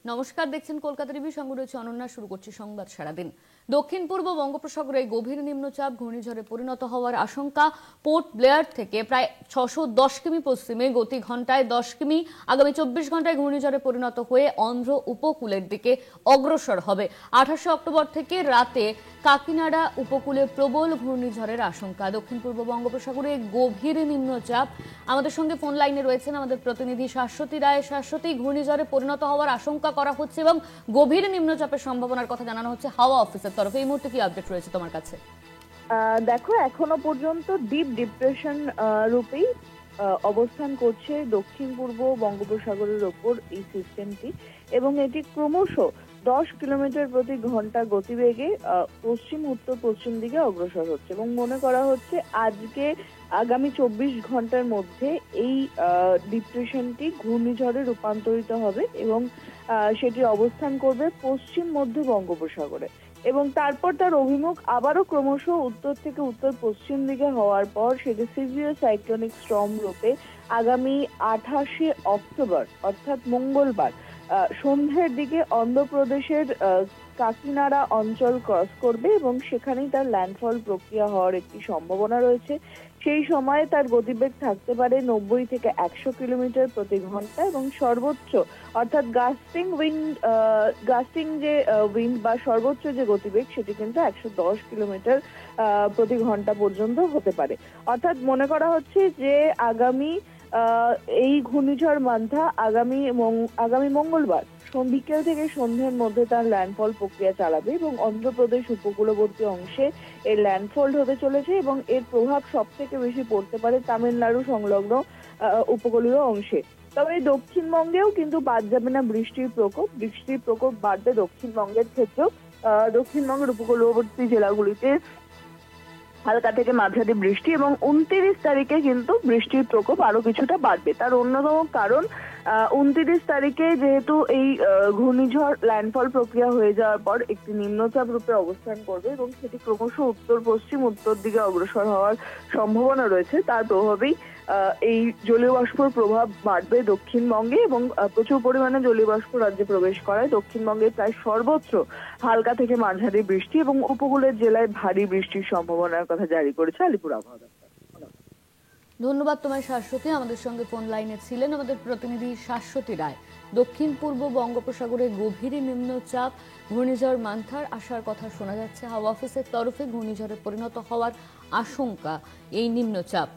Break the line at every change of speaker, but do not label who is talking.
নমস্কার, দেখছেন কলকাতা টিভি। সঙ্গে রয়েছে অনন্যা। শুরু করছি সংবাদ সারাদিন। দক্ষিণ পূর্ব বঙ্গোপসাগরে গভীর নিম্নচাপ ঘূর্ণিঝড়ে পরিণত হওয়ার আশঙ্কা। পোর্ট ব্লেয়ার থেকে প্রায় 610 কিমি পশ্চিমে, গতি ঘন্টায় 10 কিমি। আগামী 24 ঘন্টায় ঘূর্ণিঝড়ে পরিণত হয়ে অন্ধ্র উপকূলের দিকে অগ্রসর হবে। 28 অক্টোবর থেকে রাতে কাকিনাড়া উপকূলে প্রবল ঘূর্ণিঝড়ের আশঙ্কা। দক্ষিণ পূর্ব বঙ্গোপসাগরে গভীর নিম্নচাপ। আমাদের সঙ্গে ফোন লাইনে রয়েছেন আমাদের প্রতিনিধি শাশ্বতী রায়। শাশ্বতী, ঘূর্ণিঝড়ে পরিণত হওয়ার আশঙ্কা করা হচ্ছে এবং গভীর নিম্নচাপের সম্ভাবনার কথা জানানো হচ্ছে হাওয়া অফিসের তরফে। এই মুহূর্তে কি আপডেট রয়েছে তোমার কাছে?
দেখো, এখনো পর্যন্ত ডিপ ডিপ্রেশন রূপেই অবস্থান করছে দক্ষিণ পূর্ব বঙ্গোপসাগরের ওপর এই সিস্টেমটি, এবং এটি ক্রমশ 10 কিলোমিটার প্রতি ঘন্টা গতিবেগে পশ্চিম উত্তর পশ্চিম দিকে অগ্রসর হচ্ছে, এবং মনে করা হচ্ছে আজকে আগামী 24 ঘন্টার মধ্যে এই ডিপ্রেশনটি ঘূর্ণিঝড়ে রূপান্তরিত হবে এবং সেটি অবস্থান করবে পশ্চিম মধ্য বঙ্গোপসাগরে, এবং তারপর তার অভিমুখ আবারও ক্রমশ উত্তর থেকে উত্তর পশ্চিম দিকে হওয়ার পর সেটি সিভিয়ার সাইক্লোনিক স্টর্ম রূপে আগামী 28 অক্টোবর অর্থাৎ মঙ্গলবার সন্ধ্যের দিকে অন্ধ্রপ্রদেশের কাকিনাড়া অঞ্চল ক্রস করবে, এবং সেখানেই তার ল্যান্ডফল প্রক্রিয়া হওয়ার একটি সম্ভাবনা রয়েছে। সেই সময়ে তার গতিবেগ থাকতে পারে 90 থেকে 100 কিলোমিটার প্রতি ঘন্টা, এবং সর্বোচ্চ অর্থাৎ গাস্টিং যে উইন্ড বা সর্বোচ্চ যে গতিবেগ সেটি কিন্তু 110 কিলোমিটার প্রতি ঘন্টা পর্যন্ত হতে পারে। অর্থাৎ মনে করা হচ্ছে যে আগামী এই ঘূর্ণিঝড় মান্থা আগামী মঙ্গলবার বিকেল থেকে সন্ধ্যের মধ্যে তার ল্যান্ডফল প্রক্রিয়া চালাবে, এবং অন্ধ্রপ্রদেশ উপকূলবর্তী অংশে এর ল্যান্ডফল হতে চলেছে, এবং এর প্রভাব সব থেকে বেশি পড়তে পারে তামিলনাড়ু সংলগ্ন উপকূলীয় অংশে। তবে দক্ষিণবঙ্গেও কিন্তু বাদ যাবে না বৃষ্টির প্রকোপ বাড়বে দক্ষিণবঙ্গের ক্ষেত্রেও। দক্ষিণবঙ্গের উপকূলবর্তী জেলাগুলিতে হালকা থেকে মাঝারি বৃষ্টি, এবং 29 তারিখে কিন্তু বৃষ্টির প্রকোপ আরো কিছুটা বাড়বে। তার অন্যতম কারণ 29 তারিখে যেহেতু এই ঘূর্ণিঝড় ল্যান্ডফল প্রক্রিয়া হয়ে যাওয়ার পর একটি নিম্নচাপ রূপে অবস্থান করবে, এবং সেটি ক্রমশ উত্তর দিকে অগ্রসর হওয়ার সম্ভাবনা রয়েছে। তার প্রভাবেই এই জলীয় বাষ্পর প্রভাব বাড়বে দক্ষিণবঙ্গে, এবং প্রচুর পরিমাণে জলীয় বাষ্প রাজ্যে প্রবেশ করায় দক্ষিণবঙ্গে প্রায় সর্বত্র হালকা থেকে মাঝারি বৃষ্টি এবং উপকূলের জেলায় ভারী বৃষ্টির সম্ভাবনার কথা জারি করেছে আলিপুর আবহাওয়া দপ্তর।
ধন্যবাদ তোমায় শাশ্বতী। আমাদের সঙ্গে ফোন লাইনে ছিলেন আমাদের প্রতিনিধি শাশ্বতী রায়। দক্ষিণ পূর্ব বঙ্গোপসাগরে গভীর নিম্নচাপ ঘূর্ণিঝড় মান্থার আসার কথা শোনা যাচ্ছে হাওয়া অফিসের তরফে। ঘূর্ণিঝড়ে পরিণত হওয়ার আশঙ্কা এই নিম্নচাপ।